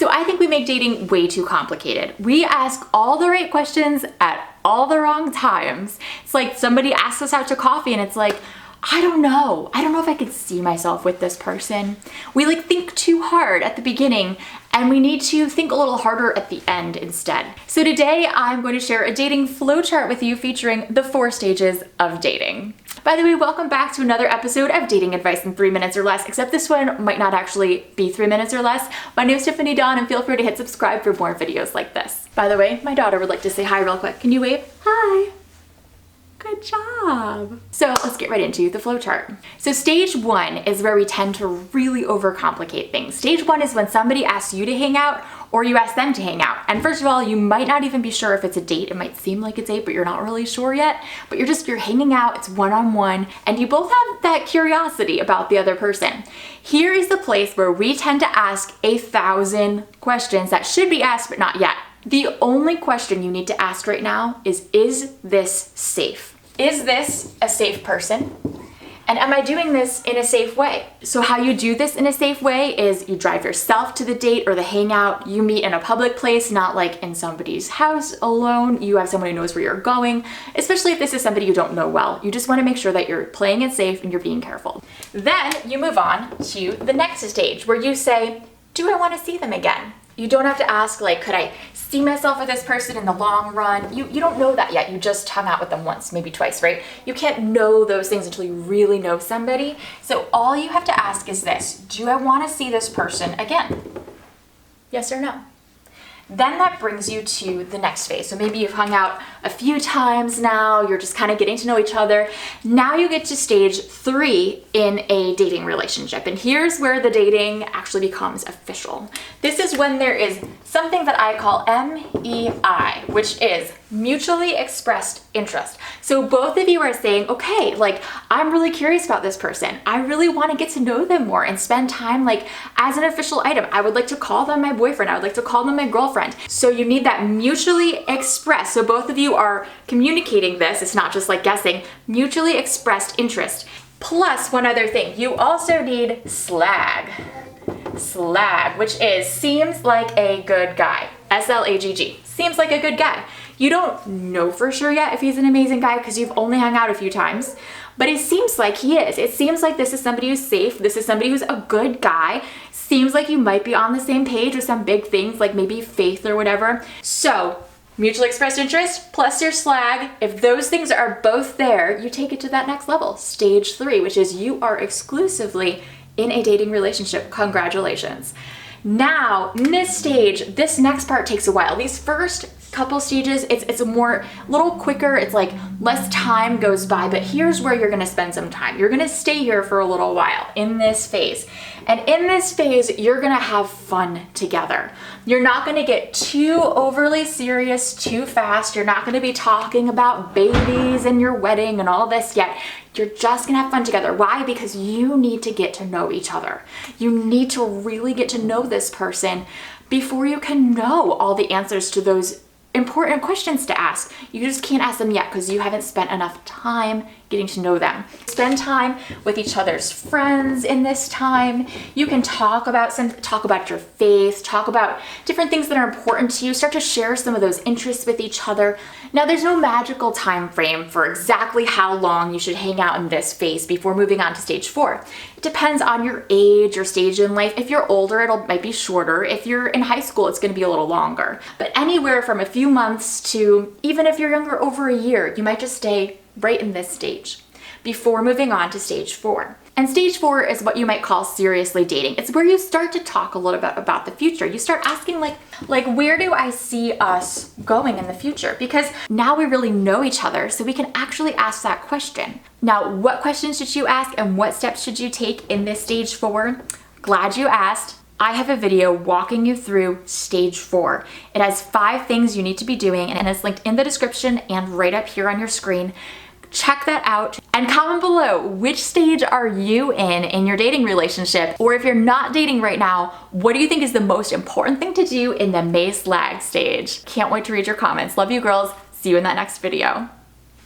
So I think we make dating way too complicated. We ask all the right questions at all the wrong times. It's like somebody asks us out to coffee and it's like, I don't know if I could see myself with this person. We like think too hard at the beginning and we need to think a little harder at the end instead. So today I'm going to share a dating flowchart with you featuring the 4 stages of dating. By the way, welcome back to another episode of Dating Advice in 3 minutes or less, except this one might not actually be 3 minutes or less. My name is Tiffany Dawn and feel free to hit subscribe for more videos like this. By the way, my daughter would like to say hi real quick. Can you wave? Hi. Good job. So let's get right into the flowchart. So stage 1 is where we tend to really overcomplicate things. Stage 1 is when somebody asks you to hang out or you ask them to hang out. And first of all, you might not even be sure if it's a date. It might seem like it's a date, but you're not really sure yet. But you're hanging out, it's one-on-one, and you both have that curiosity about the other person. Here is the place where we tend to ask 1,000 questions that should be asked, but not yet. The only question you need to ask right now is this safe? Is this a safe person? And am I doing this in a safe way? So how you do this in a safe way is you drive yourself to the date or the hangout, you meet in a public place, not like in somebody's house alone. You have someone who knows where you're going, especially if this is somebody you don't know well. You just want to make sure that you're playing it safe and you're being careful. Then you move on to the next stage where you say, do I want to see them again? You don't have to ask like, could I see myself with this person in the long run? You don't know that yet. You just hung out with them once, maybe twice, right? You can't know those things until you really know somebody. So all you have to ask is this, do I want to see this person again? Yes or no? Then that brings you to the next phase. So maybe you've hung out a few times now, you're just kind of getting to know each other. Now you get to stage 3 in a dating relationship. And here's where the dating actually becomes official. This is when there is something that I call MEI, which is mutually expressed interest. So both of you are saying, okay, like I'm really curious about this person. I really want to get to know them more and spend time like as an official item. I would like to call them my boyfriend. I would like to call them my girlfriend. So you need that mutually expressed. So both of you are communicating this. It's not just like guessing, mutually expressed interest. Plus one other thing, you also need SLAG. SLAG, which is seems like a good guy. SLAGG, seems like a good guy. You don't know for sure yet if he's an amazing guy because you've only hung out a few times, but it seems like he is. It seems like this is somebody who's safe. This is somebody who's a good guy. Seems like you might be on the same page with some big things like maybe faith or whatever. So mutually expressed interest plus your SLAG, if those things are both there, you take it to that next level, stage 3, which is you are exclusively in a dating relationship. Congratulations. Now, in this stage, this next part takes a while. These first couple stages, it's a little quicker. It's like less time goes by, but here's where you're gonna spend some time. You're gonna stay here for a little while in this phase. And in this phase, you're gonna have fun together. You're not gonna get too overly serious too fast. You're not gonna be talking about babies and your wedding and all this yet. You're just gonna have fun together. Why? Because you need to get to know each other. You need to really get to know this person before you can know all the answers to those important questions to ask. You just can't ask them yet because you haven't spent enough time getting to know them. Spend time with each other's friends in this time. You can talk about your faith, talk about different things that are important to you, start to share some of those interests with each other. Now, there's no magical time frame for exactly how long you should hang out in this phase before moving on to stage 4. It depends on your age, your stage in life. If you're older, it might be shorter. If you're in high school, it's gonna be a little longer. But anywhere from a few months to, even if you're younger, over a year, you might just stay right in this stage before moving on to stage 4. And stage 4 is what you might call seriously dating. It's where you start to talk a little bit about the future. You start asking like where do I see us going in the future? Because now we really know each other, so we can actually ask that question. Now, what questions should you ask and what steps should you take in this stage 4? Glad you asked. I have a video walking you through stage 4. It has 5 things you need to be doing, and it's linked in the description and right up here on your screen. Check that out and comment below, which stage are you in your dating relationship? Or if you're not dating right now, what do you think is the most important thing to do in the May SLAG stage? Can't wait to read your comments. Love you girls. See you in that next video.